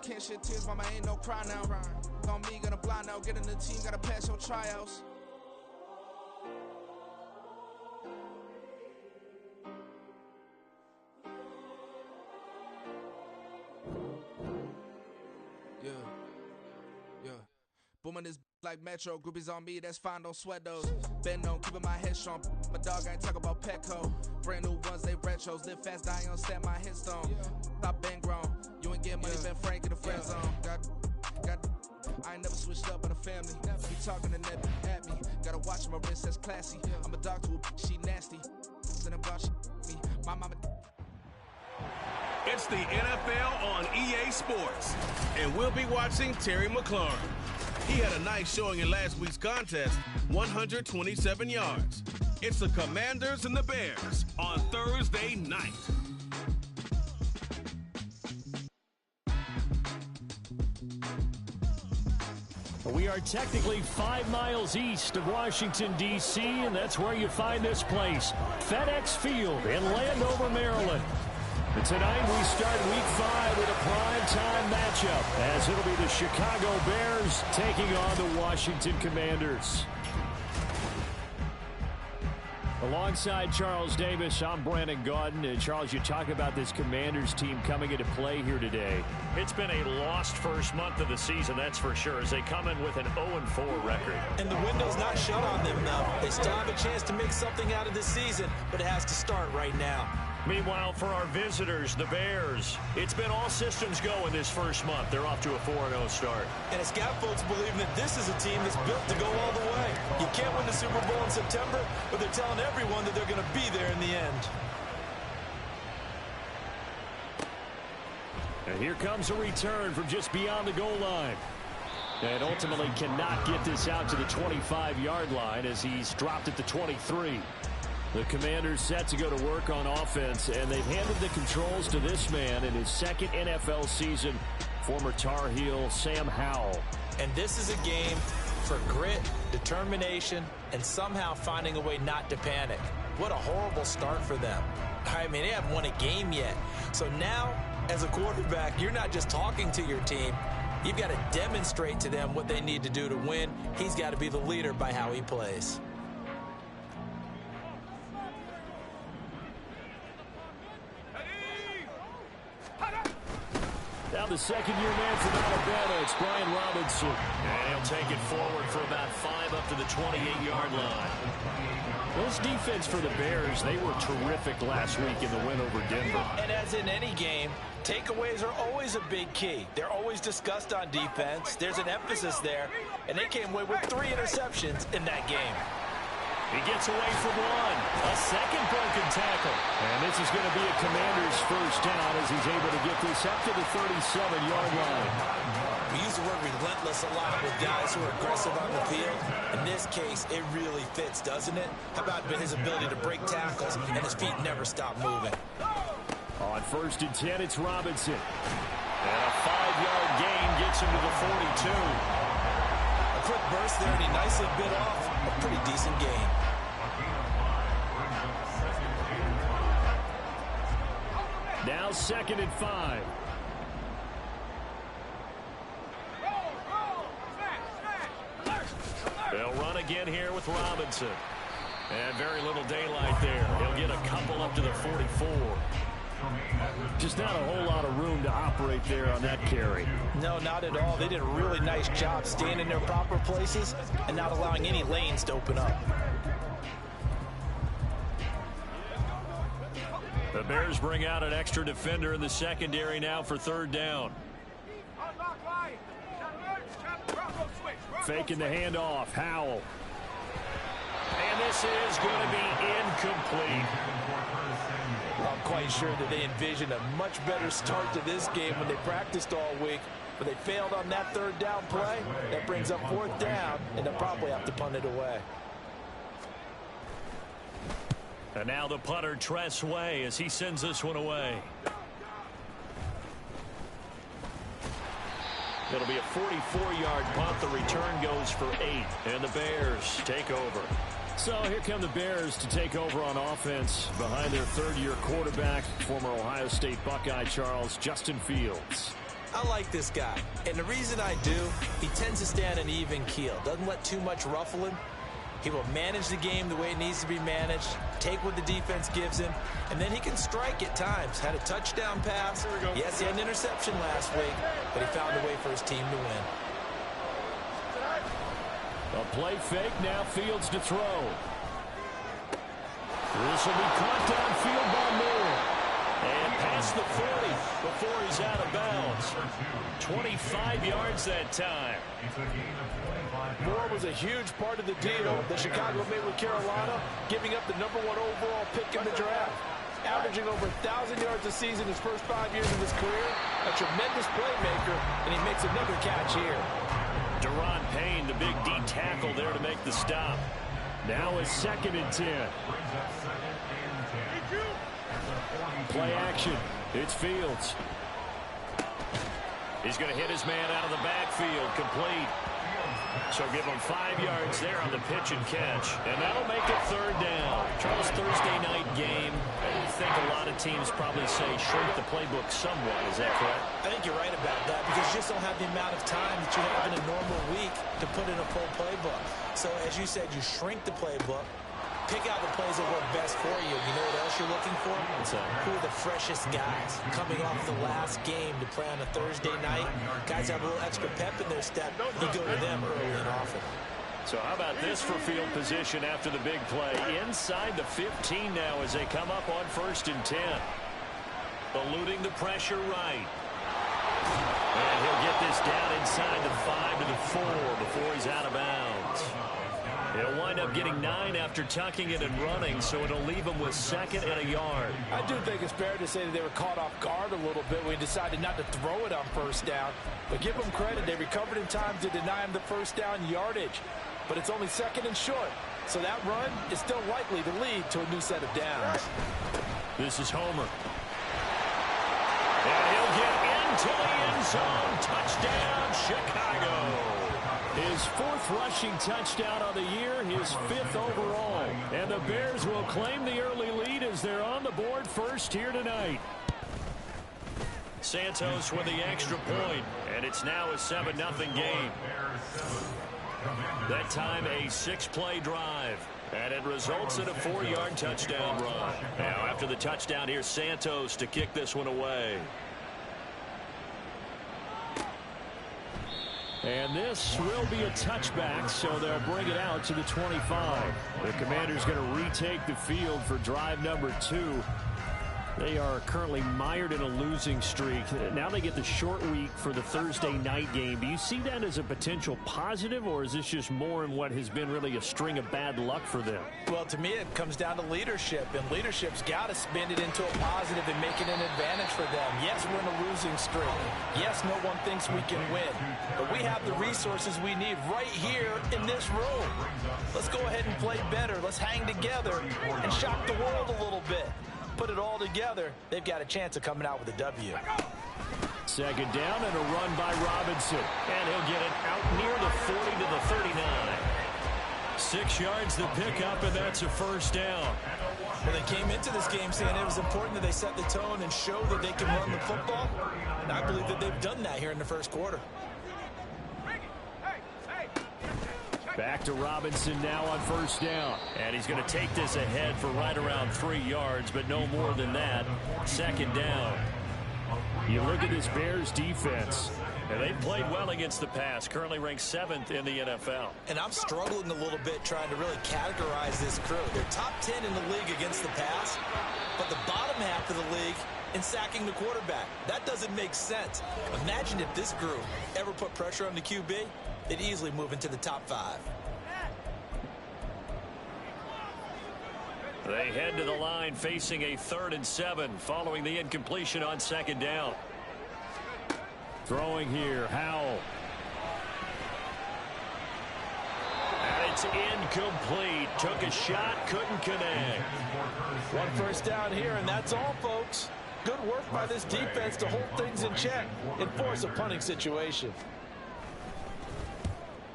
can't shed tears, mama ain't no cry now. On me, gonna blind now, get in the team, gotta pass your tryouts. Yeah. Booming this like Metro, groupies on me, that's fine, don't sweat those. Bend on, keeping my head strong. My dog ain't talk about Petco. Brand new ones, they retros. Live fast, die on set, my headstone. Stop been grown. You ain't getting money, been Frank in the friend zone. Got. I ain't never switched up in a family. Be talking to net at me. Gotta watch my wrist, that's classy. I'm a dog to a she nasty. Then I'm about me. My mama. It's the NFL on EA Sports, and we'll be watching Terry McLaurin. He had a nice showing in last week's contest, 127 yards. It's the Commanders and the Bears on Thursday night. We are technically 5 miles east of Washington, D.C., and that's where you find this place, FedEx Field in Landover, Maryland. And tonight we start Week 5 with a primetime matchup, as it'll be the Chicago Bears taking on the Washington Commanders. Alongside Charles Davis, I'm Brandon Gaudin. And Charles, you talk about this Commanders team coming into play here today. It's been a lost first month of the season, that's for sure, as they come in with an 0-4 record. And the window's not shut on them, though. They still have a chance to make something out of this season, but it has to start right now. Meanwhile, for our visitors, the Bears, it's been all systems go in this first month. They're off to a 4-0 start. And it's got folks believing that this is a team that's built to go all the way. You can't win the Super Bowl in September, but they're telling everyone that they're going to be there in the end. And here comes a return from just beyond the goal line. And ultimately cannot get this out to the 25-yard line as he's dropped at the 23. The Commanders set to go to work on offense, and they've handed the controls to this man in his second NFL season, former Tar Heel Sam Howell. And this is a game for grit, determination, and somehow finding a way not to panic. What a horrible start for them. I mean, they haven't won a game yet. So now, as a quarterback, you're not just talking to your team. You've got to demonstrate to them what they need to do to win. He's got to be the leader by how he plays. Now the second-year man from Alabama, it's Brian Robinson. And he'll take it forward for about 5 up to the 28-yard line. This defense for the Bears, they were terrific last week in the win over Denver. And as in any game, takeaways are always a big key. They're always discussed on defense. There's an emphasis there, and they came away with 3 interceptions in that game. He gets away from one. A second broken tackle. And this is going to be a Commander's first down as he's able to get this up to the 37-yard line. We use the word relentless a lot with guys who are aggressive on the field. In this case, it really fits, doesn't it? How about his ability to break tackles and his feet never stop moving? On 1st and 10, it's Robinson. And a 5-yard gain gets him to the 42. A quick burst there, and he nicely bit off a pretty decent gain. Now 2nd and 5. They'll run again here with Robinson. And very little daylight there. He'll get a couple up to the 44. Just not a whole lot of room to operate there on that carry. No, not at all. They did a really nice job staying in their proper places and not allowing any lanes to open up. The Bears bring out an extra defender in the secondary now for 3rd down. Faking the handoff, Howell. And this is going to be incomplete. I'm quite sure that they envisioned a much better start to this game when they practiced all week, but they failed on that 3rd down play. That brings up 4th down, and they'll probably have to punt it away. And now the punter, Tress Way, as he sends this one away. It'll be a 44-yard punt. The return goes for 8, and the Bears take over. So here come the Bears to take over on offense behind their 3rd-year quarterback, former Ohio State Buckeye Justin Fields. I like this guy. And the reason I do, he tends to stand an even keel. Doesn't let too much ruffle him. He will manage the game the way it needs to be managed, take what the defense gives him, and then he can strike at times. Had a touchdown pass. Yes, he had an interception last week, but he found a way for his team to win. A play fake, now Fields to throw. This will be caught downfield by Moore. And past the 40 before he's out of bounds. 25 yards that time. Moore was a huge part of the deal that Chicago made with Carolina, giving up the #1 overall pick in the draft. Averaging over 1,000 yards a season his first 5 years of his career. A tremendous playmaker, and he makes another catch here. Deron Payne, the big D tackle there to make the stop. Now it's 2nd and 10. Play action. It's Fields. He's going to hit his man out of the backfield. Complete. So give him 5 yards there on the pitch and catch. And that'll make it 3rd down. Charles, Thursday night game. I think a lot of teams probably say shrink the playbook somewhat. Is that correct? I think you're right about that because you just don't have the amount of time that you have in a normal week to put in a full playbook. So as you said, you shrink the playbook. Pick out the plays that work best for you. You know what else you're looking for? Who are the freshest guys coming off the last game to play on a Thursday night? Guys have a little extra pep in their step. You go to them early and often. So how about this for field position after the big play? Inside the 15 now as they come up on 1st and 10. Eluding the pressure right. And he'll get this down inside the 5 to the 4 before he's out of bounds. It'll wind up getting 9 after tucking it and running, so it'll leave him with 2nd and a yard. I do think it's fair to say that they were caught off guard a little bit when he decided not to throw it on 1st down. But give them credit, they recovered in time to deny him the 1st down yardage. But it's only 2nd and short, so that run is still likely to lead to a new set of downs. This is Homer. And he'll get into the end zone. Touchdown, Chicago. His 4th rushing touchdown of the year, his 5th overall. And the Bears will claim the early lead as they're on the board first here tonight. Santos with the extra point, and it's now a 7-0 game. That time a 6-play drive, and it results in a 4-yard touchdown run. Now after the touchdown, here's Santos to kick this one away. And this will be a touchback, so they'll bring it out to the 25. The Commanders going to retake the field for drive number 2. They are currently mired in a losing streak. Now they get the short week for the Thursday night game. Do you see that as a potential positive, or is this just more in what has been really a string of bad luck for them? Well, to me, it comes down to leadership, and leadership's got to spin it into a positive and make it an advantage for them. Yes, we're in a losing streak. Yes, no one thinks we can win, but we have the resources we need right here in this room. Let's go ahead and play better. Let's hang together and shock the world a little bit. Put it all together, they've got a chance of coming out with a W. 2nd down and a run by Robinson. And he'll get it out near the 40 to the 39. 6 yards the pickup, and that's a 1st down. Well, they came into this game saying it was important that they set the tone and show that they can run the football. And I believe that they've done that here in the 1st quarter. Back to Robinson now on 1st down. And he's going to take this ahead for right around 3 yards, but no more than that. 2nd down. You look at this Bears defense, and they played well against the pass, currently ranked 7th in the NFL. And I'm struggling a little bit trying to really categorize this crew. They're top 10 in the league against the pass, but the bottom half of the league in sacking the quarterback. That doesn't make sense. Imagine if this group ever put pressure on the QB, they'd easily move into the top 5. They head to the line facing a 3rd and 7 following the incompletion on 2nd down. Throwing here, Howell. And it's incomplete. Took a shot, couldn't connect. 1 1st down here, and that's all, folks. Good work by this defense to hold things in check and force a punting situation.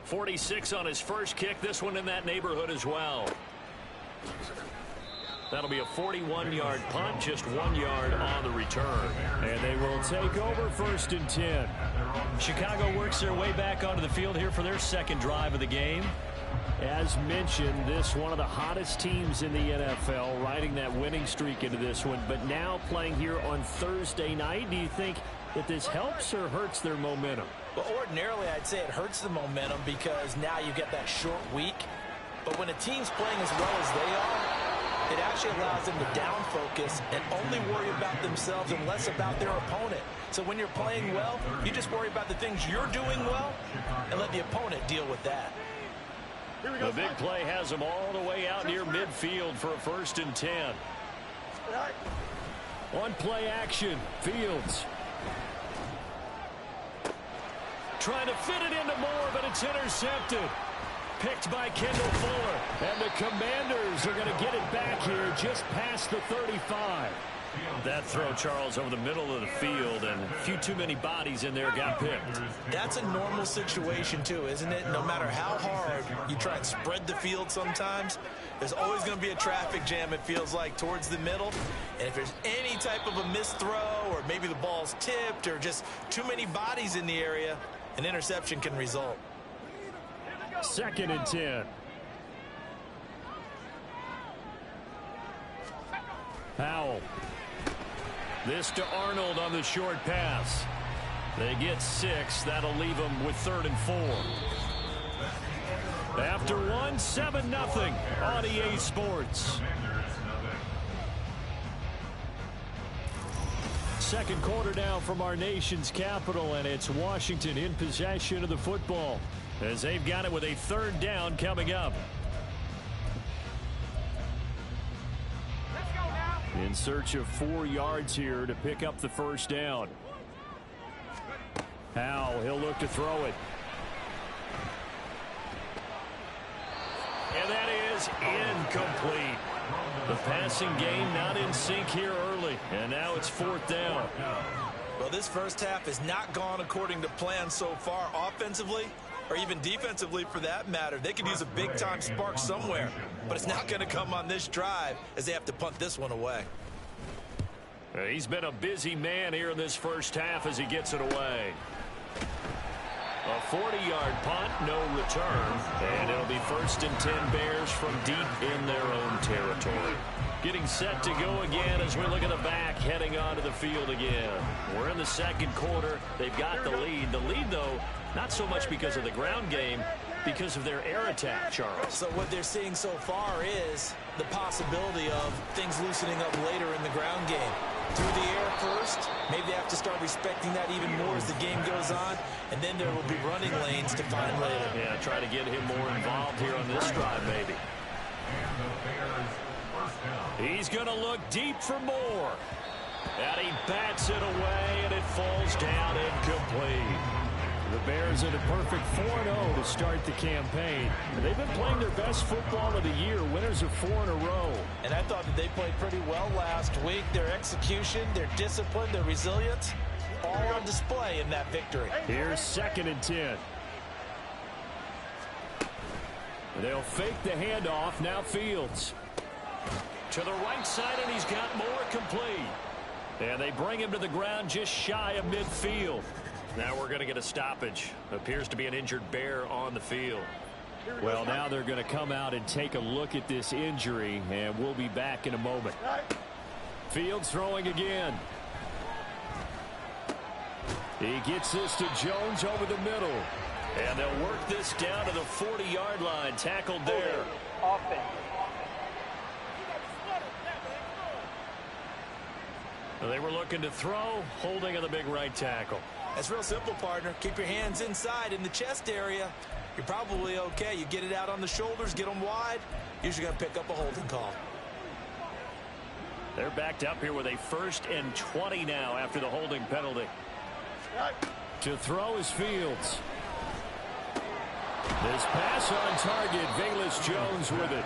46 on his first kick. This one in that neighborhood as well. That'll be a 41-yard punt, just 1 yard on the return. And they will take over 1st and 10. Chicago works their way back onto the field here for their second drive of the game. As mentioned, this one of the hottest teams in the NFL, riding that winning streak into this one, but now playing here on Thursday night. Do you think that this helps or hurts their momentum? Well, ordinarily, I'd say it hurts the momentum because now you get that short week. But when a team's playing as well as they are, it actually allows them to down focus and only worry about themselves and less about their opponent. So when you're playing well, you just worry about the things you're doing well and let the opponent deal with that. The big play has them all the way out near midfield for a 1st and 10. On play action, Fields. Trying to fit it into Moore, but it's intercepted. Picked by Kendall Fuller. And the Commanders are going to get it back here just past the 35. That throw, Charles, over the middle of the field, and a few too many bodies in there got picked. That's a normal situation, too, isn't it? No matter how hard you try and spread the field sometimes, there's always going to be a traffic jam, it feels like, towards the middle. And if there's any type of a missed throw, or maybe the ball's tipped, or just too many bodies in the area, an interception can result. 2nd and 10. Powell. This to Arnold on the short pass. They get 6. That'll leave them with 3rd and 4. After 1, 7-0 on EA Sports. Second quarter now from our nation's capital, and it's Washington in possession of the football as they've got it with a 3rd down coming up. In search of 4 yards here to pick up the 1st down. Howell, he'll look to throw it. And that is incomplete. The passing game not in sync here early. And now it's 4th down. Well, this first half has not gone according to plan so far offensively, or even defensively for that matter. They could use a big-time spark somewhere, but it's not going to come on this drive as they have to punt this one away. He's been a busy man here in this first half as he gets it away. A 40-yard punt, no return, and it'll be 1st and 10 Bears from deep in their own territory. Getting set to go again as we look at the back, heading onto the field again. We're in the second quarter. They've got the lead. The lead, though, not so much because of the ground game, because of their air attack, Charles. So what they're seeing so far is the possibility of things loosening up later in the ground game. Through the air first, maybe they have to start respecting that even more as the game goes on, and then there will be running lanes to find later. Yeah, try to get him more involved here on this drive, maybe. He's going to look deep for Moore. And he bats it away, and it falls down incomplete. The Bears in a perfect 4-0 to start the campaign. They've been playing their best football of the year. Winners of 4 in a row. And I thought that they played pretty well last week. Their execution, their discipline, their resilience, all on display in that victory. Here's 2nd and 10. They'll fake the handoff. Now Fields. To the right side, and he's got Moore complete. And they bring him to the ground just shy of midfield. Now we're going to get a stoppage. Appears to be an injured Bear on the field. Well, now they're going to come out and take a look at this injury, and we'll be back in a moment. Fields throwing again. He gets this to Jones over the middle. And they'll work this down to the 40-yard line. Tackled there. Offense. They were looking to throw, holding on the big right tackle. That's real simple, partner. Keep your hands inside in the chest area. You're probably okay. You get it out on the shoulders, get them wide. Usually going to pick up a holding call. They're backed up here with a 1st and 20 now after the holding penalty. To throw is Fields. This pass on target. Velus Jones with it.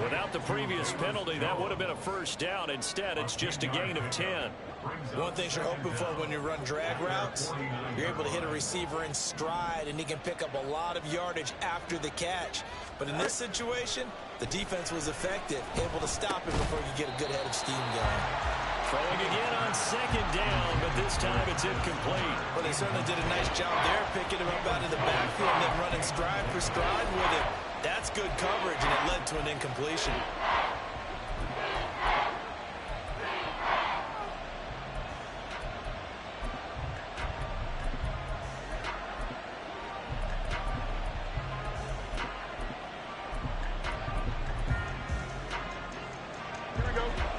Without the previous penalty, that would have been a first down. Instead, it's just a gain of 10. One thing you're hoping for when you run drag routes, you're able to hit a receiver in stride, and he can pick up a lot of yardage after the catch. But in this situation, the defense was effective, able to stop him before you get a good head of steam going. Throwing again on second down, but this time it's incomplete. Well, they certainly did a nice job there, picking him up out of the backfield and then running stride for stride with him. That's good coverage, and it led to an incompletion.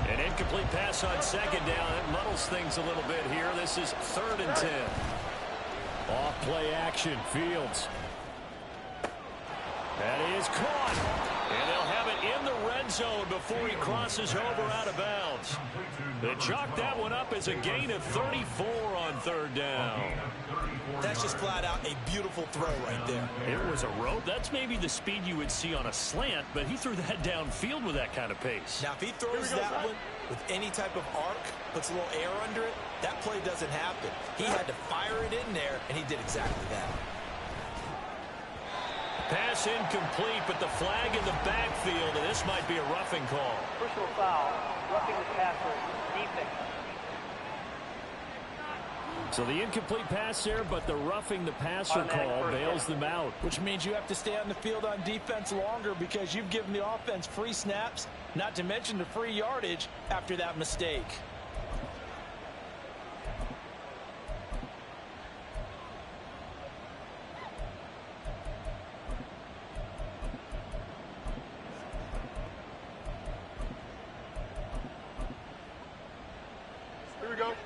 An incomplete pass on second down. It muddles things a little bit here. This is 3rd and 10. Off play action, Fields. That is caught. And they'll have it in the red zone before he crosses over out of bounds. They chalk that one up as a gain of 34 on 3rd down. That's just flat out a beautiful throw right there. It was a rope. That's maybe the speed you would see on a slant, but he threw that downfield with that kind of pace. Now, if he throws that one with any type of arc, puts a little air under it, that play doesn't happen. He had to fire it in there, and he did exactly that. Pass incomplete, but the flag in the backfield, and this might be a roughing call. Personal foul, roughing the passer, defense. So the incomplete pass there, but the roughing the passer call bails them out. Which means you have to stay on the field on defense longer because you've given the offense free snaps, not to mention the free yardage after that mistake.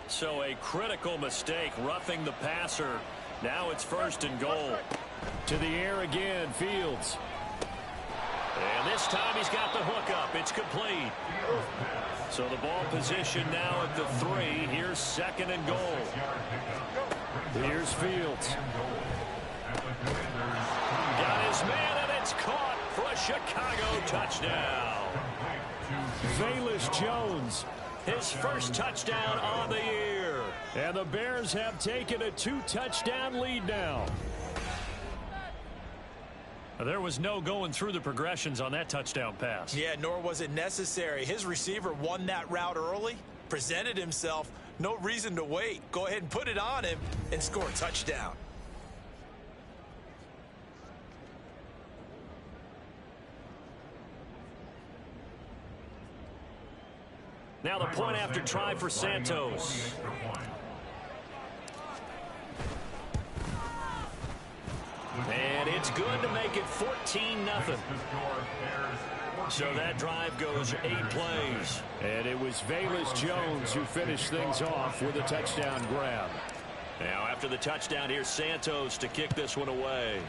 So a critical mistake, roughing the passer. Now it's 1st and goal. To the air again, Fields. And this time he's got the hook up. It's complete. So the ball position now at the 3. Here's 2nd and goal. Here's Fields. Got his man, and it's caught for a Chicago touchdown. Velus Jones. His first touchdown on the year. And the Bears have taken a 2-touchdown lead now. There was no going through the progressions on that touchdown pass. Yeah, nor was it necessary. His receiver won that route early, presented himself, no reason to wait. Go ahead and put it on him and score a touchdown. Now the point after try for Santos. And it's good to make it 14-0. So that drive goes 8 plays. And it was Velus Jones who finished things off with a touchdown grab. Now after the touchdown, here's Santos to kick this one away.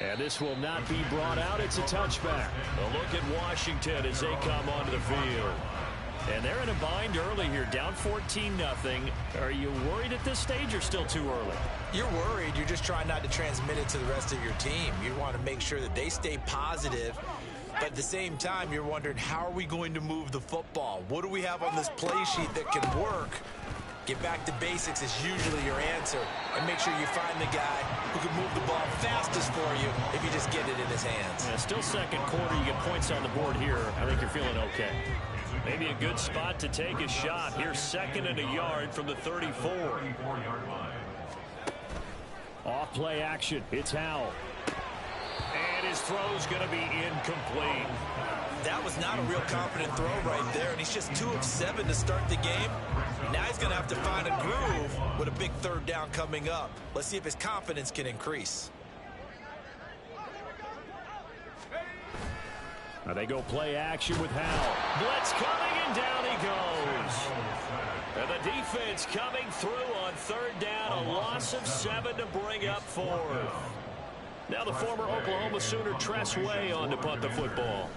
And this will not be brought out. It's a touchback. A look at Washington as they come onto the field. And they're in a bind early here, down 14-0. Are you worried at this stage or still too early? You're worried. You're just trying not to transmit it to the rest of your team. You want to make sure that they stay positive. But at the same time, you're wondering, how are we going to move the football? What do we have on this play sheet that can work? Get back to basics is usually your answer. And make sure you find the guy who can move the ball fastest for you if you just get it in his hands. Yeah, still second quarter. You get points on the board here. I think you're feeling okay. Maybe a good spot to take a shot. Here's 2nd and a yard from the 34. Off play action. It's Howell. And his throw's going to be incomplete. That was not a real confident throw right there, and he's just 2 of 7 to start the game. Now he's going to have to find a groove with a big 3rd down coming up. Let's see if his confidence can increase. Now they go play action with Howell. Blitz coming, and down he goes. And the defense coming through on 3rd down. A loss of 7 to bring up 4th. Now the former Oklahoma Sooner Tress Way on to punt the football.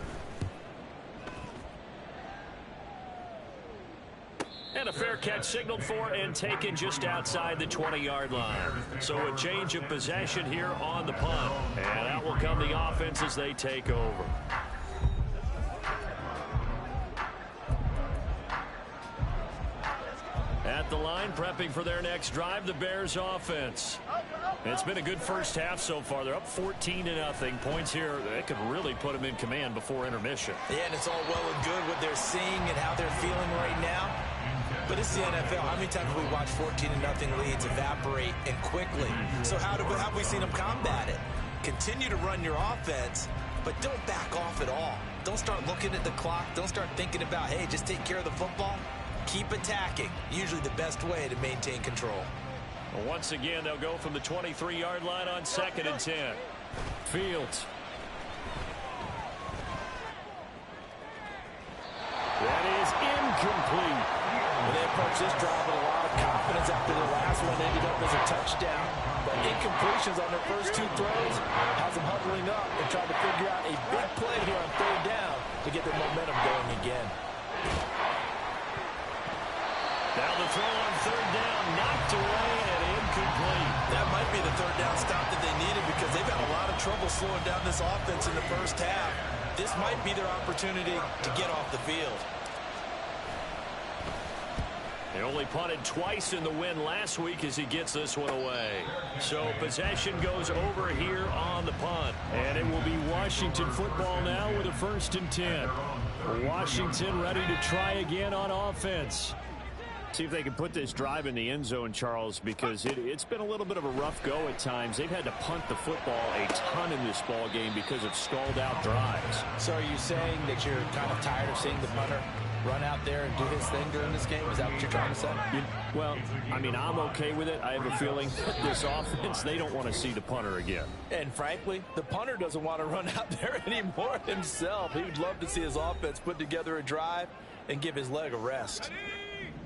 And a the fair catch signaled for and taken just outside the 20-yard line. So a change of possession here on the punt. And out will come the offense as they take over. At the line, prepping for their next drive, the Bears offense. It's been a good first half so far. They're up 14-0. Points here, they could really put them in command before intermission. Yeah, and it's all well and good what they're seeing and how they're feeling right now. But it's the NFL. How many times have we watched 14-0 leads evaporate and quickly? So how have we seen them combat it? Continue to run your offense, but don't back off at all. Don't start looking at the clock. Don't start thinking about, hey, just take care of the football. Keep attacking. Usually the best way to maintain control. Well, once again, they'll go from the 23-yard line on 2nd and 10. Fields. That is incomplete. Well, they approached this drive with a lot of confidence after the last one ended up as a touchdown. But incompletions on their first two throws has them huddling up and trying to figure out a big play here on 3rd down to get their momentum going again. Now the throw on 3rd down, knocked away and incomplete. That might be the 3rd down stop that they needed because they've had a lot of trouble slowing down this offense in the first half. This might be their opportunity to get off the field. They only punted twice in the win last week as he gets this one away. So possession goes over here on the punt. And it will be Washington football now with a 1st and 10. Washington ready to try again on offense. See if they can put this drive in the end zone, Charles, because it's been a little bit of a rough go at times. They've had to punt the football a ton in this ball game because of stalled out drives. So are you saying that you're kind of tired of seeing the punter run out there and do his thing during this game? Is that what you're trying to say? Well, I mean, I'm okay with it. I have a feeling that this offense, they don't want to see the punter again. And frankly, the punter doesn't want to run out there anymore himself. He would love to see his offense put together a drive and give his leg a rest.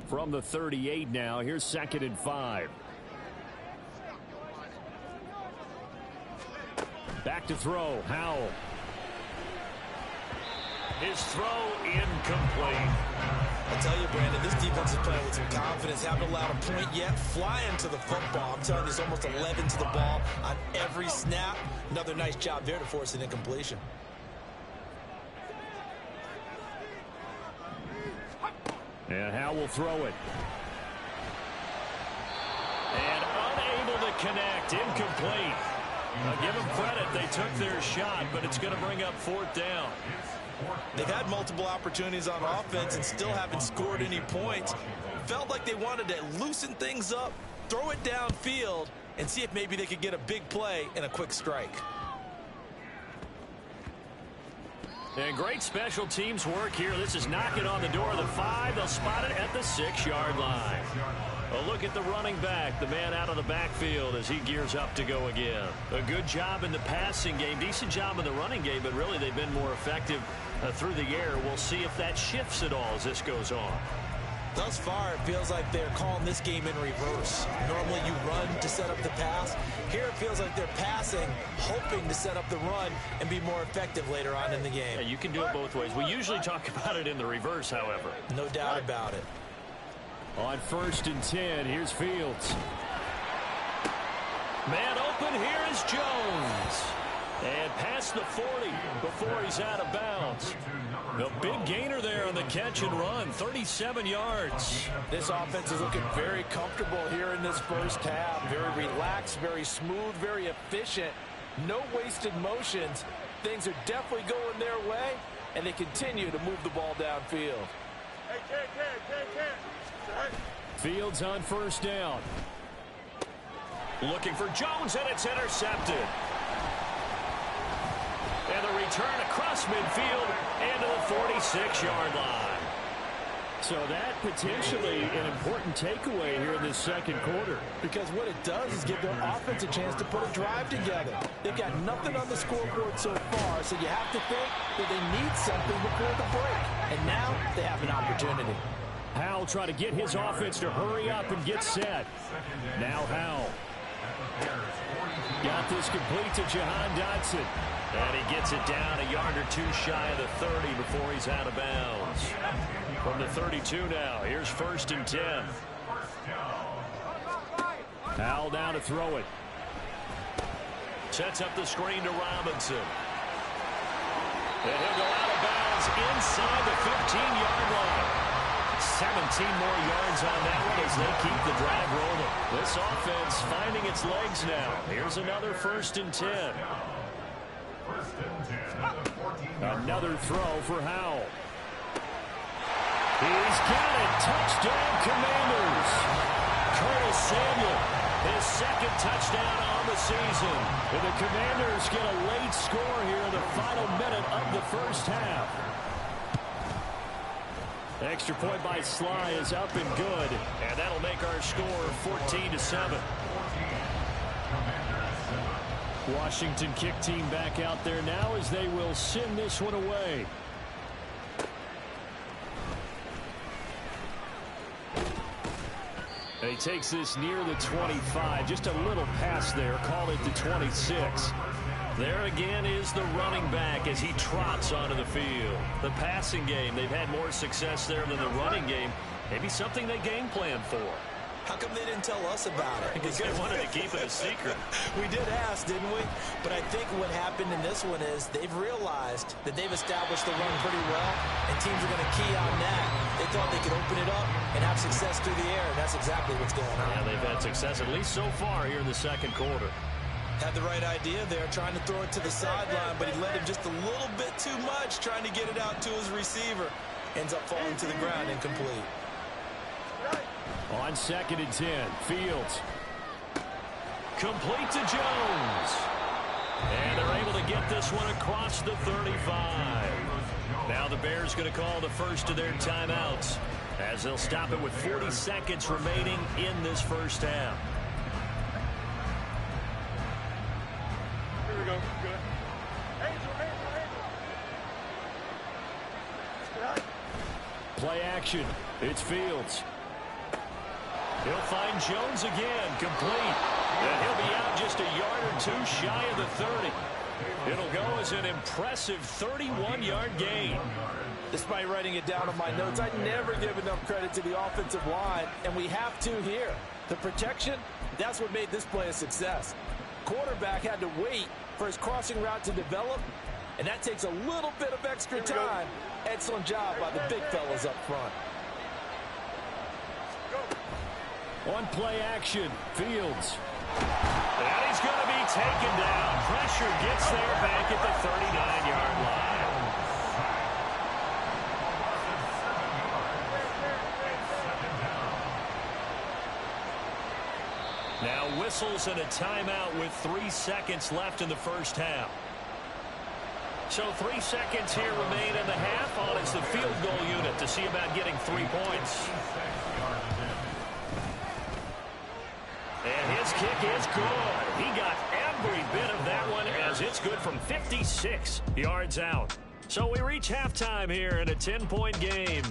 From the 38 now, here's 2nd and 5. Back to throw, Howell. His throw incomplete. I'll tell you, Brandon, this defense is playing with some confidence. Haven't allowed a point yet. Flying to the football. I'm telling you, there's almost 11 to the ball on every snap. Another nice job there to force an incompletion. And Howell will throw it. And unable to connect. Incomplete. I'll give them credit. They took their shot, but it's going to bring up 4th down. They've had multiple opportunities on offense and still haven't scored any points. Felt like they wanted to loosen things up, throw it downfield, and see if maybe they could get a big play and a quick strike. And great special teams work here. This is knocking on the door of the 5. They'll spot it at the 6-yard line. A look at the running back, the man out of the backfield as he gears up to go again. A good job in the passing game, decent job in the running game, but really they've been more effective through the air. We'll see if that shifts at all as this goes on. Thus far, it feels like they're calling this game in reverse. Normally you run to set up the pass. Here it feels like they're passing, hoping to set up the run and be more effective later on in the game. Yeah, you can do it both ways. We usually talk about it in the reverse, however. No doubt about it. On 1st and 10, here's Fields. Man open, here is Jones. And past the 40 before he's out of bounds. A big gainer there on the catch and run, 37 yards. This offense is looking very comfortable here in this first half. Very relaxed, very smooth, very efficient. No wasted motions. Things are definitely going their way, and they continue to move the ball downfield. Fields on 1st down. Looking for Jones, and it's intercepted. And the return across midfield and to the 46-yard line. So that potentially an important takeaway here in this 2nd quarter. Because what it does is give their offense a chance to put a drive together. They've got nothing on the scoreboard so far, so you have to think that they need something before the break. And now they have an opportunity. Howell trying to get his offense to hurry up and get set. Now Howell. Got this complete to Jahan Dotson. And he gets it down a yard or two shy of the 30 before he's out of bounds. From the 32 now, here's 1st and 10. Howell down to throw it. Sets up the screen to Robinson. And he'll go out of bounds inside the 15-yard line. 17 more yards on that one as they keep the drive rolling. This offense finding its legs now. Here's another 1st and 10. Another throw for Howell. He's got it. Touchdown, Commanders. Curtis Samuel, his 2nd touchdown on the season. And the Commanders get a late score here in the final minute of the first half. Extra point by Sly is up and good. And that'll make our score 14-7. Washington kick team back out there now as they will send this one away. And he takes this near the 25. Just a little pass there. Call it the 26. There again is the running back as he trots onto the field. The passing game, they've had more success there than the running game. Maybe something they game plan for. How come they didn't tell us about it? Because they wanted to keep it a secret. We did ask, didn't we? But I think what happened in this one is they've realized that they've established the run pretty well, and teams are going to key on that. They thought they could open it up and have success through the air, and that's exactly what's going on. Yeah, they've had success at least so far here in the 2nd quarter. Had the right idea there, trying to throw it to the sideline, but he led him just a little bit too much, trying to get it out to his receiver. Ends up falling to the ground incomplete. On 2nd and 10, Fields. Complete to Jones. And they're able to get this one across the 35. Now the Bears going to call the first of their timeouts as they'll stop it with 40 seconds remaining in this first half. Here we go. Good. Play action. It's Fields. He'll find Jones again, complete. And he'll be out just a yard or two shy of the 30. It'll go as an impressive 31-yard gain. Despite writing it down on my notes, I never give enough credit to the offensive line, and we have to here. The protection, that's what made this play a success. Quarterback had to wait for his crossing route to develop, and that takes a little bit of extra time. Excellent job by the big fellas up front. On play action, Fields. And he's going to be taken down. Pressure gets there back at the 39-yard line. Now whistles and a timeout with 3 seconds left in the first half. So 3 seconds here remain in the half on as the field goal unit to see about getting 3 points. And his kick is good. He got every bit of that one as it's good from 56 yards out. So we reach halftime here in a 10-point game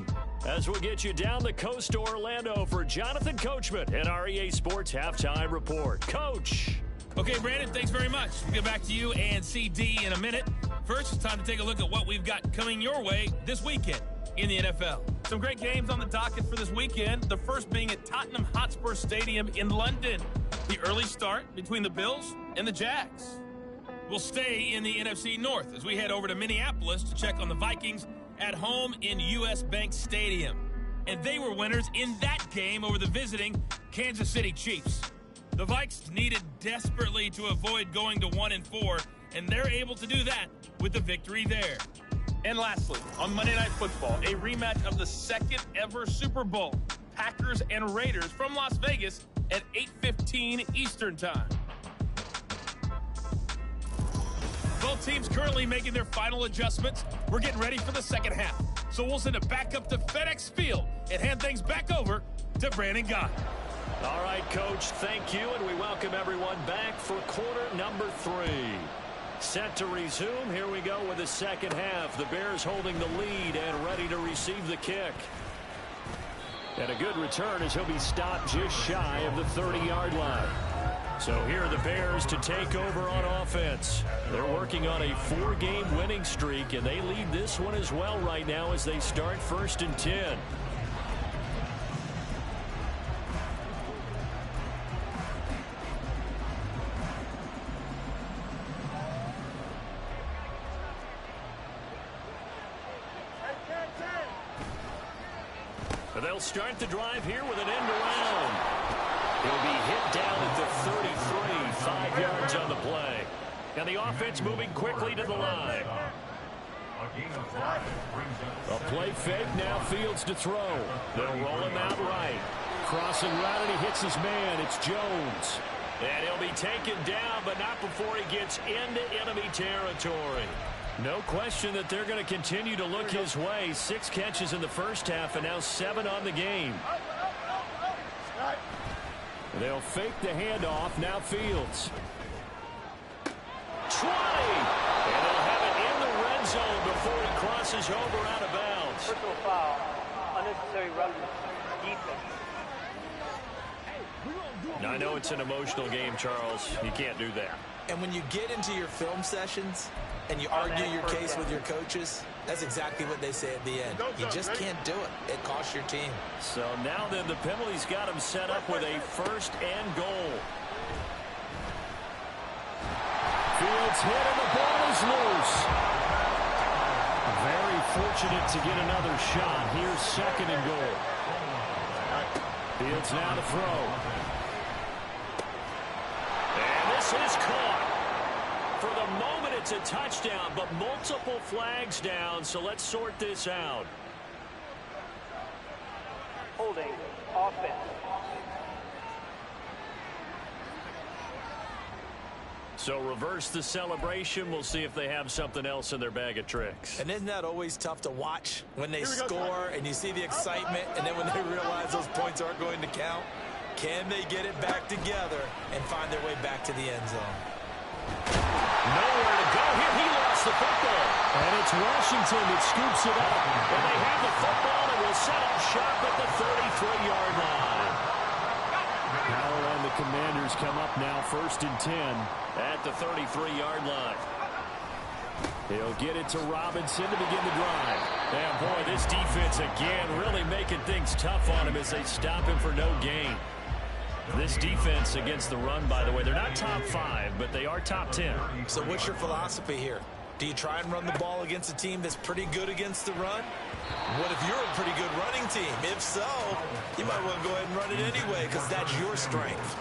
as we'll get you down the coast to Orlando for Jonathan Coachman and our EA Sports Halftime Report. Coach. Okay, Brandon, thanks very much. We'll get back to you and CD in a minute. First, it's time to take a look at what we've got coming your way this weekend in the NFL. Some great games on the docket for this weekend, the first being at Tottenham Hotspur Stadium in London. The early start between the Bills and the Jags. We'll stay in the NFC North as we head over to Minneapolis to check on the Vikings at home in US Bank Stadium. And they were winners in that game over the visiting Kansas City Chiefs. The Vikes needed desperately to avoid going to 1-4, and they're able to do that with the victory there. And lastly, on Monday Night Football, a rematch of the second ever Super Bowl, Packers and Raiders from Las Vegas at 8:15 Eastern Time. Both teams currently making their final adjustments. We're getting ready for the second half. So we'll send it back up to FedEx Field and hand things back over to Brandon Gott. All right, Coach, thank you, and we welcome everyone back for quarter number 3. Set to resume. Here we go with the second half. The Bears holding the lead and ready to receive the kick. And a good return as he'll be stopped just shy of the 30-yard line. So here are the Bears to take over on offense. They're working on a 4-game winning streak, and they lead this one as well right now as they start 1st and 10. They'll start the drive here with an end around. He'll be hit down at the 33, 5 yards on the play. And the offense moving quickly to the line. A play fake, now Fields to throw. They'll roll him out right. Crossing route, and he hits his man. It's Jones. And he'll be taken down, but not before he gets into enemy territory. No question that they're going to continue to look his way. 6 catches in the first half and now 7 on the game. They'll fake the handoff. Now Fields. 20. And they'll have it in the red zone before he crosses over out of bounds. Personal foul. Unnecessary roughness. Defense. Now, I know it's an emotional game, Charles. You can't do that. And when you get into your film sessions and you argue your case with your coaches, that's exactly what they say at the end. You just can't do it. It costs your team. So now then the penalty's got him set up with a 1st and goal. Fields hit and the ball is loose. Very fortunate to get another shot. Here's 2nd and goal. Fields now to throw. And this is caught. For the moment, it's a touchdown, but multiple flags down, so let's sort this out. Holding. Offense. So reverse the celebration. We'll see if they have something else in their bag of tricks. And isn't that always tough to watch when they score and you see the excitement, and then when they realize those points aren't going to count? Can they get it back together and find their way back to the end zone? Nowhere to go here. He lost the football. And it's Washington that scoops it up. And they have the football and will set up shop at the 33-yard line. Powell and the Commanders come up now 1st and 10 at the 33-yard line. He'll get it to Robinson to begin the drive. And boy, this defense again really making things tough on him as they stop him for no gain. This defense against the run, by the way, they're not top 5, but they are top 10. So what's your philosophy here? Do you try and run the ball against a team that's pretty good against the run? What if you're a pretty good running team? If so, you might want to go ahead and run it anyway because that's your strength.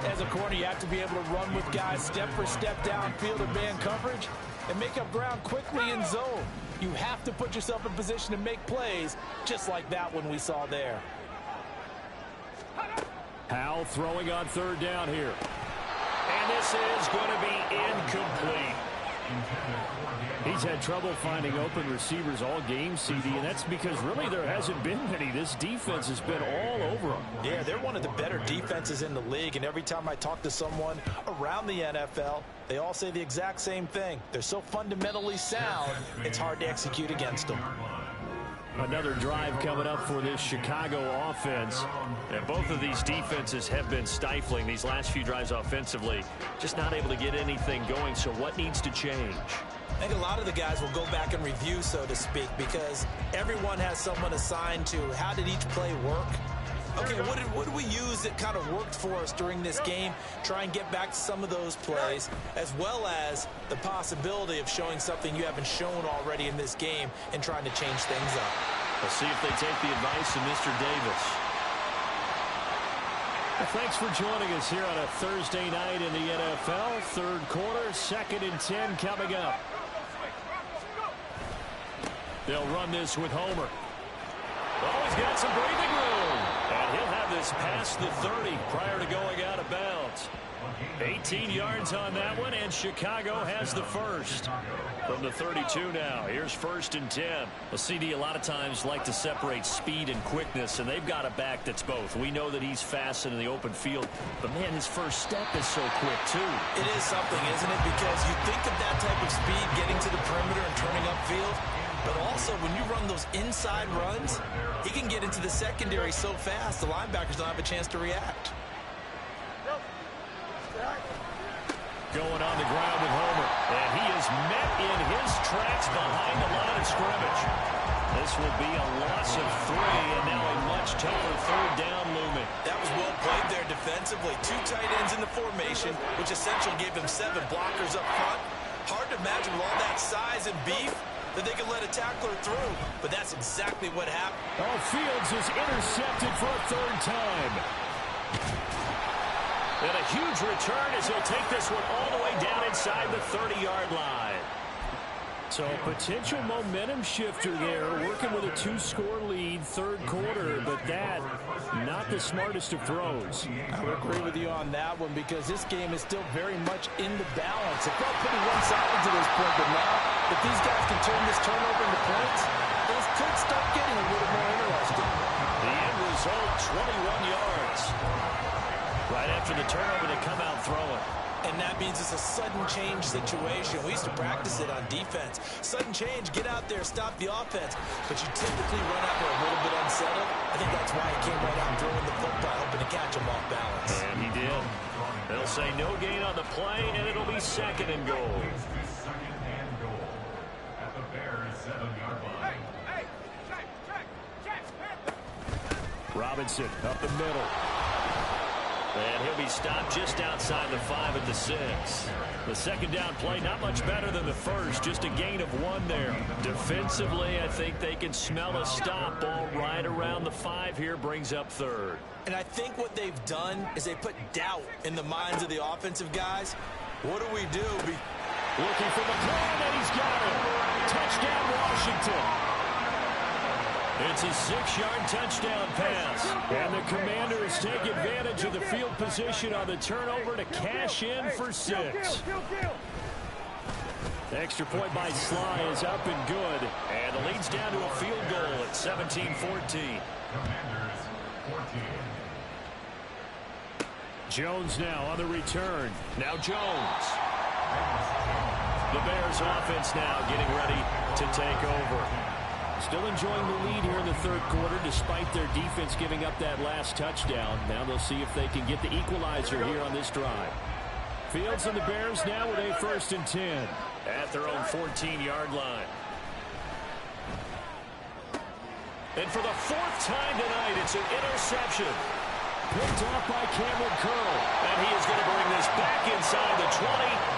As a corner, you have to be able to run with guys step for step downfield in man coverage and make up ground quickly in zone. You have to put yourself in position to make plays just like that one we saw there. Howell throwing on 3rd down here. And this is going to be incomplete. He's had trouble finding open receivers all game, CD, and that's because really there hasn't been many. This defense has been all over them. Yeah, they're one of the better defenses in the league, and every time I talk to someone around the NFL, they all say the exact same thing. They're so fundamentally sound, it's hard to execute against them. Another drive coming up for this Chicago offense. And both of these defenses have been stifling these last few drives offensively. Just not able to get anything going, so what needs to change? I think a lot of the guys will go back and review, so to speak, because everyone has someone assigned to how did each play work. Okay, what did we use that kind of worked for us during this game? Try and get back to some of those plays, as well as the possibility of showing something you haven't shown already in this game and trying to change things up. We'll see if they take the advice of Mr. Davis. Well, thanks for joining us here on a Thursday night in the NFL. 3rd quarter, 2nd and 10 coming up. They'll run this with Homer. Oh, he's got some breathing room. And he'll have this past the 30 prior to going out of bounds. 18 yards on that one, and Chicago has the first. From the 32 now, here's 1st and 10. Well, CD a lot of times like to separate speed and quickness, and they've got a back that's both. We know that he's fast in the open field, but man, his first step is so quick too. It is something, isn't it? Because you think of that type of speed getting to the perimeter and turning upfield, but also when you run those inside runs, he can get into the secondary so fast the linebackers don't have a chance to react. Going on the ground with Homer. And he is met in his tracks behind the line of scrimmage. This will be a loss of 3, and now a much tougher third down looming. That was well played there defensively. 2 tight ends in the formation, which essentially gave them 7 blockers up front. Hard to imagine with all that size and beef that they could let a tackler through, but that's exactly what happened. Oh, Fields is intercepted for a 3rd time. And a huge return as he'll take this one all the way down inside the 30-yard line. So potential momentum shifter there, working with a 2-score lead, 3rd quarter, but that, not the smartest of throws. I would agree with you on that one because this game is still very much in the balance. It felt pretty one-sided to this point, but now, if these guys can turn this turnover into points, this could start getting a little more interesting. The end result, 21 yards. Right after the turnover, they come out throwing. And that means it's a sudden change situation. We used to practice it on defense. Sudden change, get out there, stop the offense. But you typically run out there a little bit unsettled. I think that's why he came right out throwing the football, hoping to catch him off balance. And he did. They'll say no gain on the play, and it'll be 2nd and goal. Robinson up the middle. And he'll be stopped just outside the 5 at the 6. The 2nd down play, not much better than the first, just a gain of 1 there. Defensively, I think they can smell a stop. Ball right around the 5 here, brings up 3rd. And I think what they've done is they put doubt in the minds of the offensive guys. What do we do? Looking for McLaurin, and he's got it. Touchdown, Washington. It's a 6-yard touchdown pass. And the Commanders take advantage of the field position on the turnover to cash in for 6. Extra point by Sly is up and good. And the lead's down to a field goal at 17-14. Jones now on the return. Now Jones. The Bears offense now getting ready to take over. Still enjoying the lead here in the 3rd quarter despite their defense giving up that last touchdown. Now they'll see if they can get the equalizer here on this drive. Fields and the Bears now with a 1st and 10 at their own 14-yard line. And for the 4th time tonight, it's an interception. Picked off by Cameron Curl. And he is going to bring this back inside the 20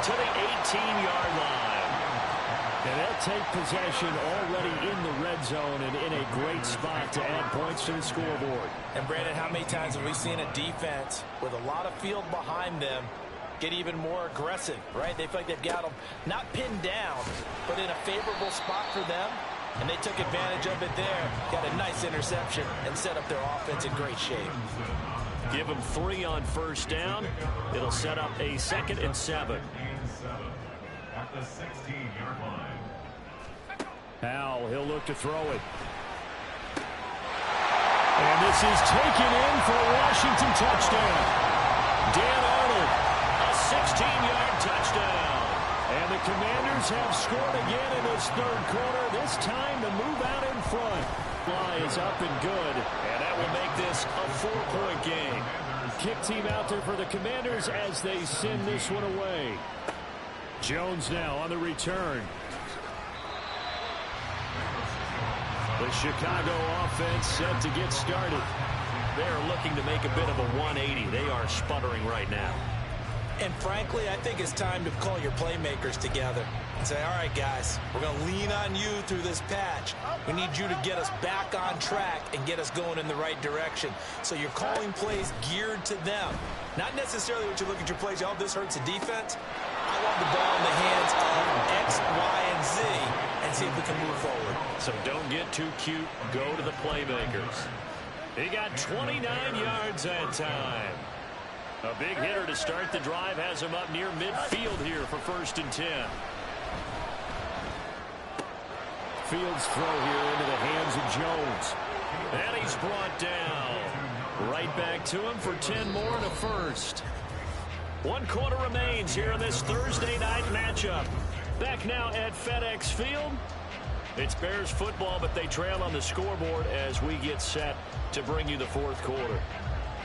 to the 18-yard line. And they'll take possession already in the red zone and in a great spot to add points to the scoreboard. And, Brandon, how many times have we seen a defense with a lot of field behind them get even more aggressive, right? They feel like they've got them not pinned down, but in a favorable spot for them. And they took advantage of it there. Got a nice interception and set up their offense in great shape. Give them 3 on 1st down. It'll set up a 2nd and 7. At the 16-yard line. Howell, he'll look to throw it. And this is taken in for a Washington touchdown. Dan Arnold, a 16-yard touchdown. And the Commanders have scored again in this 3rd quarter, this time to move out in front. Fly is up and good, and that will make this a 4-point game. Kick team out there for the Commanders as they send this one away. Jones now on the return. The Chicago offense set to get started. They're looking to make a bit of a 180. They are sputtering right now. And frankly, I think it's time to call your playmakers together and say, all right, guys, we're going to lean on you through this patch. We need you to get us back on track and get us going in the right direction. So you're calling plays geared to them. Not necessarily what you look at your plays, oh, this hurts the defense. I want the ball in the hands of X, Y, and Z and see if we can move forward. So don't get too cute. Go to the playmakers. He got 29 yards that time. A big hitter to start the drive has him up near midfield here for 1st and 10. Fields throw here into the hands of Jones. And he's brought down. Right back to him for 10 more and a 1st. 1 quarter remains here in this Thursday night matchup. Back now at FedEx Field. It's Bears football, but they trail on the scoreboard as we get set to bring you the 4th quarter.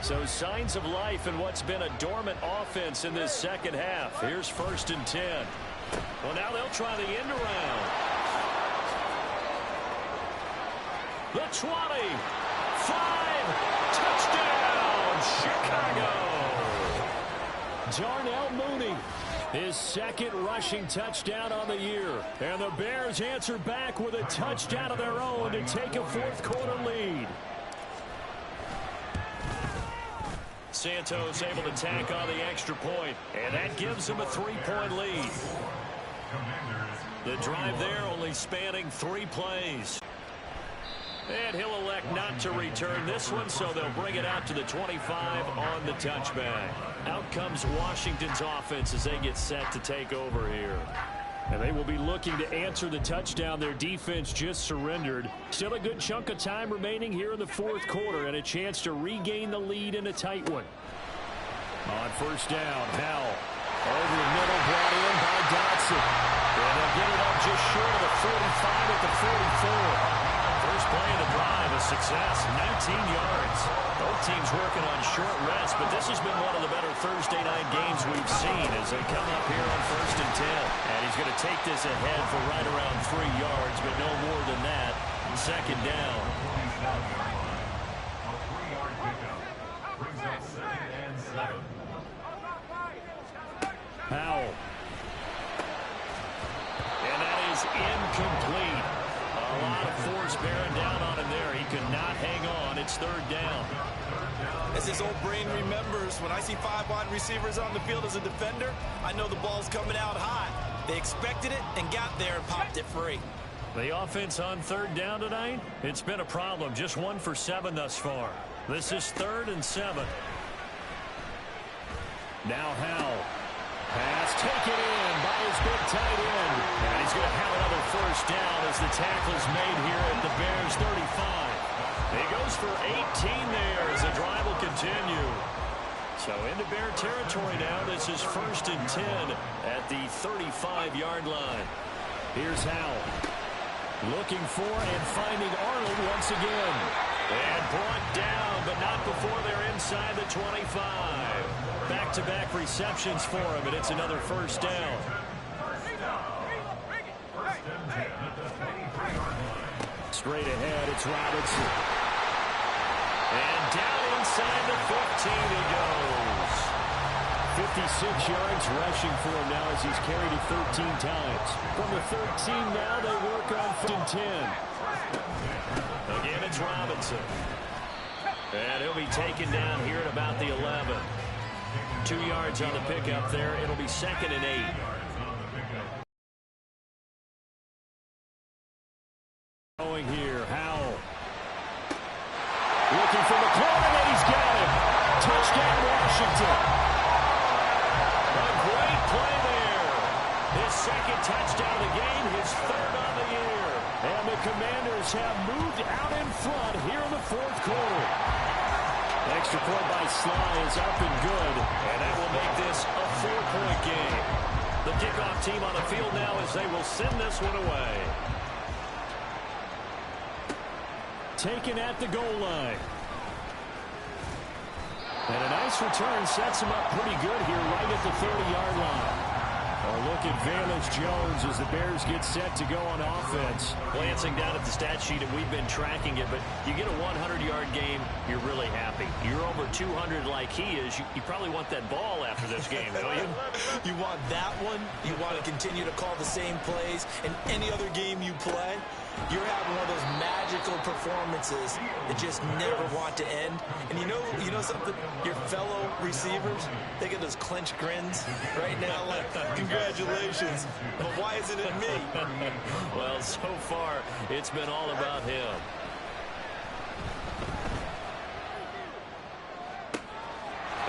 So signs of life in what's been a dormant offense in this second half. Here's 1st and 10. Well, now they'll try the end around. The 20. 5. Touchdown, Chicago. Darnell Mooney, his 2nd rushing touchdown on the year. And the Bears answer back with a touchdown of their own to take a 4th quarter lead. Santos able to tack on the extra point, and that gives him a 3-point lead. The drive there only spanning 3 plays. And he'll elect not to return this one, so they'll bring it out to the 25 on the touchback. Out comes Washington's offense as they get set to take over here. And they will be looking to answer the touchdown their defense just surrendered. Still a good chunk of time remaining here in the 4th quarter and a chance to regain the lead in a tight one. On 1st down, Howell over the middle, brought in by Dotson. And they'll get it up just short of the 45 at the 44. First play of the drive, a success, 19 yards. Both teams working on short rest, but this has been one of the better Thursday night games we've seen as they come up here on 1st and 10. And he's going to take this ahead for right around 3 yards, but no more than that. 2nd down. A 3-yard pickup brings up 2nd and 7. Howell. And that is incomplete. A lot of force bearing down on him there. He could not hang on. It's 3rd down. As his old brain remembers, when I see 5 wide receivers on the field as a defender, I know the ball's coming out high. They expected it and got there and popped it free. The offense on 3rd down tonight, it's been a problem. Just 1 for 7 thus far. This is 3rd and 7. Now Howell. Pass taken in by his big tight end. And he's going to have another 1st down as the tackle's made here at the Bears 35. He goes for 18 there as the drive will continue. So into Bear territory now. This is 1st and 10 at the 35-yard line. Here's Howell. Looking for and finding Arnold once again. And brought down, but not before they're inside the 25. Back-to-back receptions for him, and it's another 1st down. Straight ahead, it's Robinson. And down inside the 15 he goes. 56 yards rushing for him now as he's carried it 13 times. From the 13 now, they work on 5th and 10. Again, it's Robinson. And he'll be taken down here at about the 11. 2 yards on the pickup there. It'll be 2nd and 8. Going here, Howell. Looking for McLaurin, and he's got him. Touchdown, Washington. A great play there. His 2nd touchdown of the game, his 3rd on the year. And the Commanders have moved out in front here in the 4th quarter. Extra point by Sly is up and good, and that will make this a 4-point game. The kickoff team on the field now as they will send this one away. Taken at the goal line. And a nice return sets him up pretty good here right at the 30-yard line. A look at Valence Jones as the Bears get set to go on offense. Glancing down at the stat sheet, and we've been tracking it, but you get a 100-yard game, you're really happy. You're over 200 like he is. You probably want that ball after this game, don't you? You want that one. You want to continue to call the same plays in any other game you play. You're having one of those magical performances that just never want to end. And you know something? Your fellow receivers, they get those clenched grins right now like, congratulations. But why isn't it me? Well, so far, it's been all about him.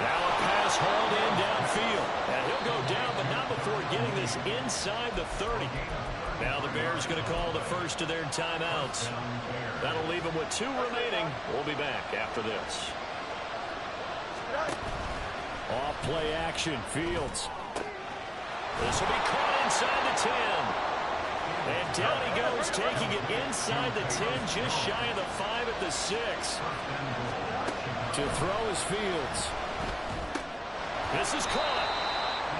Now a pass hauled in downfield. And he'll go down, but not before getting this inside the 30. Now the Bears going to call the first of their timeouts. That'll leave them with 2 remaining. We'll be back after this. Off play action, Fields. This will be caught inside the 10. And down he goes, taking it inside the 10, just shy of the 5 at the 6. To throw is Fields. This is caught.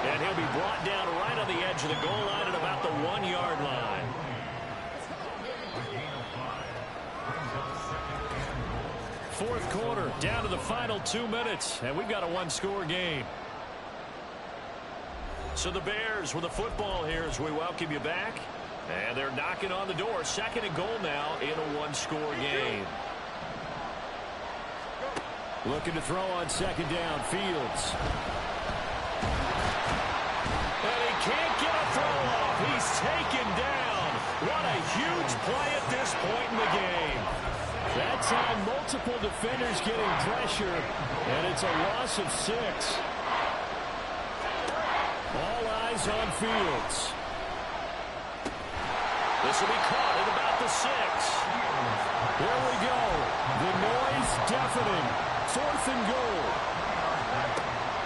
And he'll be brought down right on the edge of the goal line at about the 1-yard line. Fourth quarter, down to the final 2 minutes, and we've got a one-score game. So the Bears with the football here as we welcome you back. And they're knocking on the door. Second and goal now in a one-score game. Looking to throw on second down, Fields. And he can't get a throw off. He's taken down. What a huge play at this point in the game. That time, multiple defenders getting pressure, and it's a loss of 6. All eyes on Fields. This will be caught at about the 6. Here we go. The noise deafening. 4th and goal.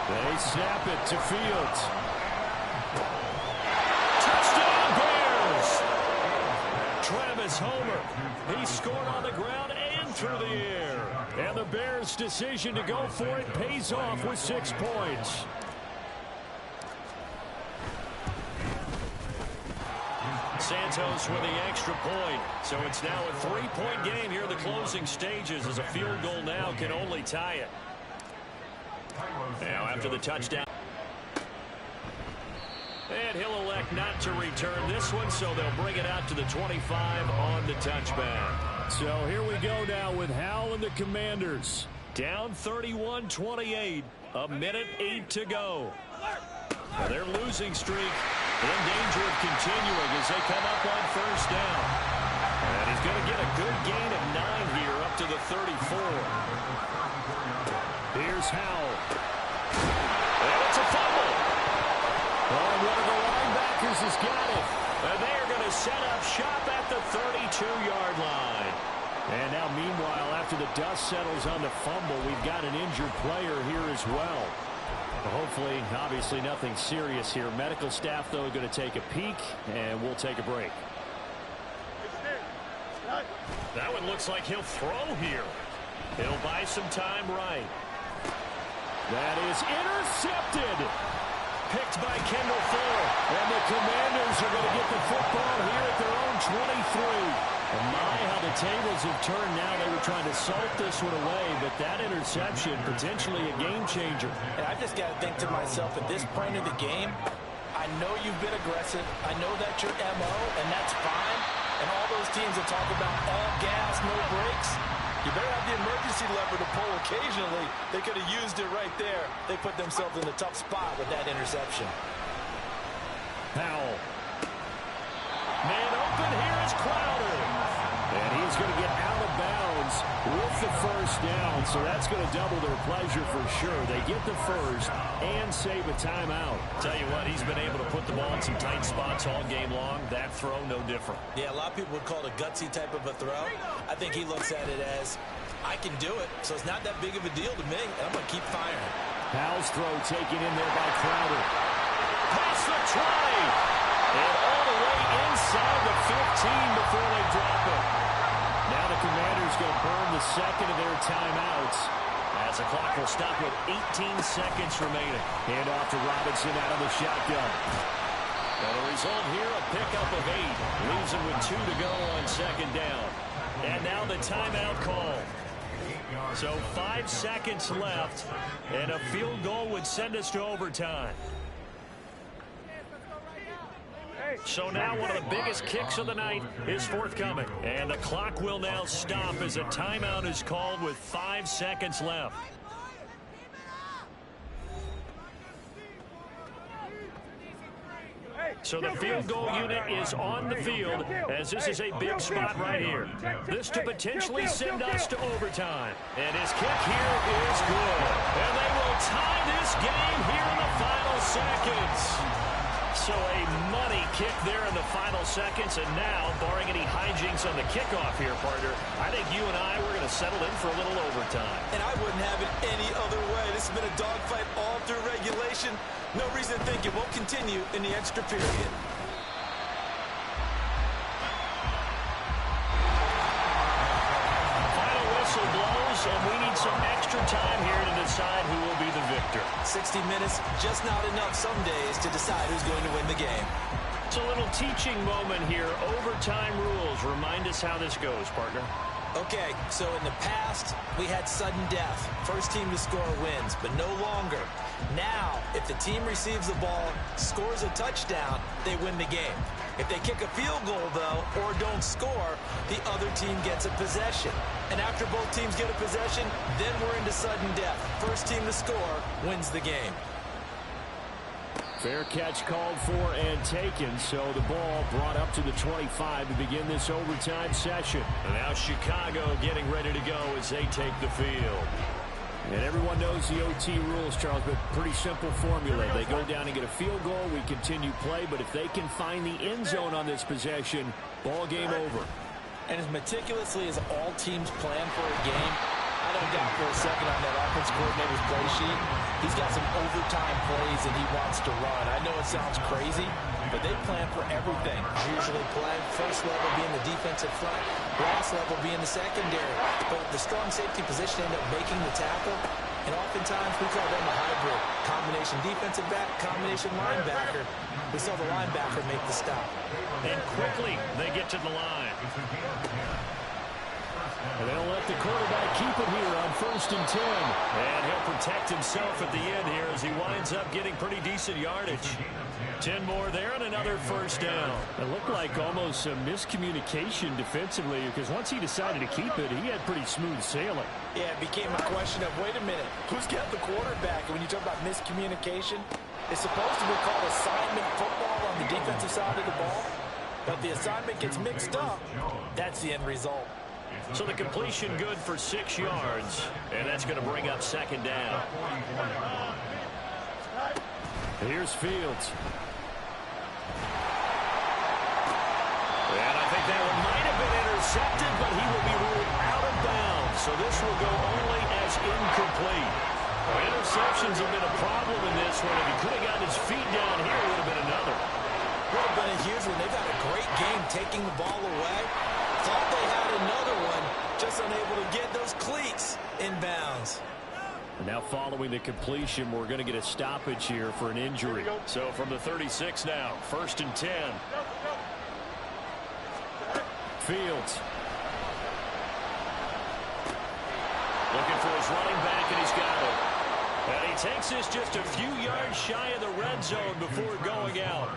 They snap it to Fields. Touchdown Bears! Travis Homer. He scored on the ground and through the air. And the Bears' decision to go for it pays off with 6 points. Santos with the extra point. So it's now a 3-point game here in the closing stages as a field goal now can only tie it. Now after the touchdown. And he'll elect not to return this one, so they'll bring it out to the 25 on the touchback. So here we go now with Howell and the Commanders. Down 31-28. A minute 8 to go. Now their losing streak in danger of continuing as they come up on first down. And he's going to get a good gain of 9 here up to the 34. Here's Howell. And it's a fumble. And one of the linebackers has got it. And they are going to set up shop at the 32-yard line. And now, meanwhile, after the dust settles on the fumble, we've got an injured player here as well. Hopefully, obviously, nothing serious here. Medical staff, though, going to take a peek, and we'll take a break. That one looks like he'll throw here. He'll buy some time right. That is intercepted. Picked by Kendall Fuller. And the Commanders are going to get the football here at their own 23. And my, how the tables have turned now. They were trying to salt this one away, but that interception, potentially a game changer. And I just got to think to myself, at this point in the game, I know you've been aggressive. I know that's your MO, and that's fine. And all those teams that talk about all gas, no brakes, you better have the emergency lever to pull occasionally. They could have used it right there. They put themselves in a tough spot with that interception. Powell. Man open, here is Crowder. And he's going to get out of bounds with the first down. So that's going to double their pleasure for sure. They get the first and save a timeout. Tell you what, he's been able to put the ball in some tight spots all game long. That throw, no different. Yeah, a lot of people would call it a gutsy type of a throw. I think he looks at it as, I can do it, so it's not that big of a deal to me, and I'm going to keep firing. Powell's throw taken in there by Crowder. Pass the try. And all the way inside the 15 before they drop it. Now the Commanders going to burn the second of their timeouts as the clock will stop with 18 seconds remaining. Hand off to Robinson out of the shotgun. Now the result here, a pickup of 8. Leaves him with 2 to go on second down. And now the timeout call. So 5 seconds left, and a field goal would send us to overtime. So now one of the biggest kicks of the night is forthcoming. And the clock will now stop as a timeout is called with 5 seconds left. So the field goal unit is on the field as this is a big spot right here. This to potentially send us to overtime. And his kick here is good. And they will tie this game here in the final seconds. So a money kick there in the final seconds, and now, barring any hijinks on the kickoff here, partner, I think you and I, we're going to settle in for a little overtime. And I wouldn't have it any other way. This has been a dogfight all through regulation. No reason to think it won't continue in the extra period. extra time here to decide who will be the victor. 60 minutes, just not enough some days to decide who's going to win the game. It's a little teaching moment here. Overtime rules. Remind us how this goes, partner. Okay, so in the past, we had sudden death. First team to score wins, but no longer. Now, if the team receives the ball, scores a touchdown, they win the game. If they kick a field goal, though, or don't score, the other team gets a possession. And after both teams get a possession, then we're into sudden death. First team to score wins the game. Fair catch called for and taken, so the ball brought up to the 25 to begin this overtime session. And now Chicago getting ready to go as they take the field. And everyone knows the OT rules, Charles, but pretty simple formula. They go down and get a field goal, we continue play, but if they can find the end zone on this possession, ball game over. And as meticulously as all teams plan for a game, I don't doubt for a second on that offense coordinator's play sheet, he's got some overtime plays that he wants to run. I know it sounds crazy, but they plan for everything. Usually plan first level being the defensive front, last level being the secondary. But the strong safety position end up making the tackle, and oftentimes we call them a hybrid. Combination defensive back, combination linebacker. We saw the linebacker make the stop. And quickly they get to the line. And they'll let the quarterback keep it here on 1st and 10. And he'll protect himself at the end here as he winds up getting pretty decent yardage. 10 more there and another first down. It looked like almost a miscommunication defensively because once he decided to keep it, he had pretty smooth sailing. Yeah, it became a question of, wait a minute, who's got the quarterback? And when you talk about miscommunication, it's supposed to be called assignment football on the defensive side of the ball. But the assignment gets mixed up. That's the end result. So the completion good for 6 yards, and that's going to bring up 2nd down. Here's Fields. And I think that one might have been intercepted, but he will be ruled out of bounds. So this will go only as incomplete. Interceptions have been a problem in this one. If he could have gotten his feet down here, it would have been another. Would have been a huge one. They've had a great game taking the ball away. Thought they had another one, just unable to get those cleats in bounds. And now following the completion, we're going to get a stoppage here for an injury. So from the 36 now, 1st and 10. Fields. Looking for his running back, and he's got it. And he takes this just a few yards shy of the red zone before going out.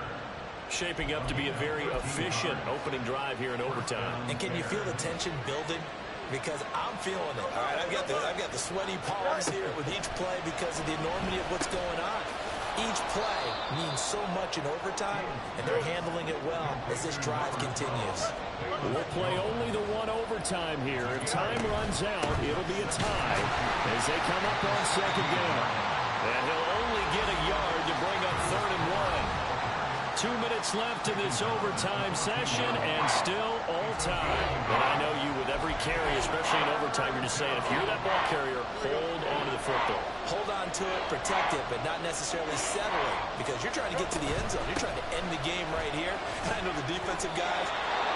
Shaping up to be a very efficient opening drive here in overtime. And can you feel the tension building? Because I'm feeling it. All right, I've got the sweaty palms here with each play because of the enormity of what's going on. Each play means so much in overtime, and they're handling it well as this drive continues. We'll play only the one overtime here. If time runs out, it'll be a tie as they come up on 2nd down. And he'll only get a yard to bring up 3rd and 1. 2 minutes left in this overtime session, and still all time. And I know you, with every carry, especially in overtime, you're just saying, if you're that ball carrier, hold on to the football. Hold on to it, protect it, but not necessarily settle it, because you're trying to get to the end zone. You're trying to end the game right here. I know the defensive guys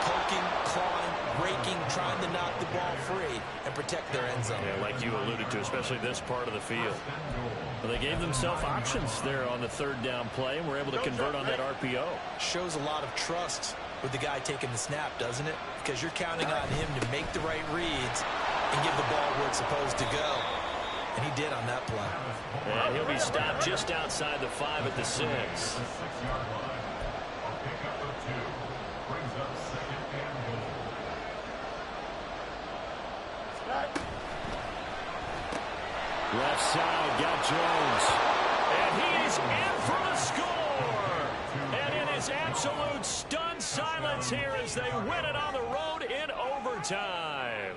poking, clawing, raking, trying to knock the ball free and protect their end zone. Yeah, like you alluded to, especially this part of the field. Well, they gave themselves options there on the 3rd down play, and were able to convert on that RPO. Shows a lot of trust with the guy taking the snap, doesn't it? Because you're counting on him to make the right reads and give the ball where it's supposed to go. And he did on that play. And he'll be stopped just outside the 5 at the 6. Left side, got Jones. And he is in for the score. And it is absolute stunned silence here as they win it on the road in overtime.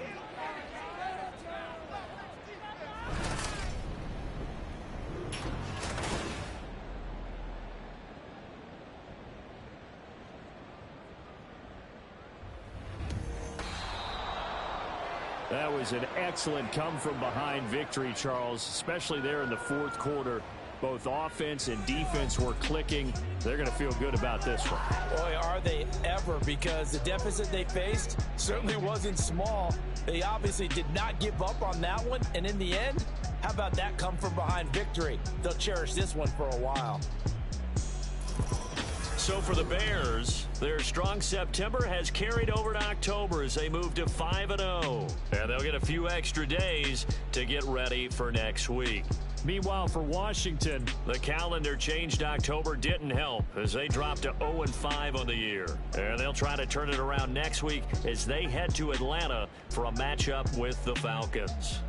That was an excellent come-from-behind victory, Charles, especially there in the 4th quarter. Both offense and defense were clicking. They're going to feel good about this one. Boy, are they ever, because the deficit they faced certainly wasn't small. They obviously did not give up on that one, and in the end, how about that come from behind victory? They'll cherish this one for a while. So for the Bears, their strong September has carried over to October as they move to 5-0. And they'll get a few extra days to get ready for next week. Meanwhile, for Washington, the calendar changed October didn't help as they dropped to 0-5 on the year. And they'll try to turn it around next week as they head to Atlanta for a matchup with the Falcons.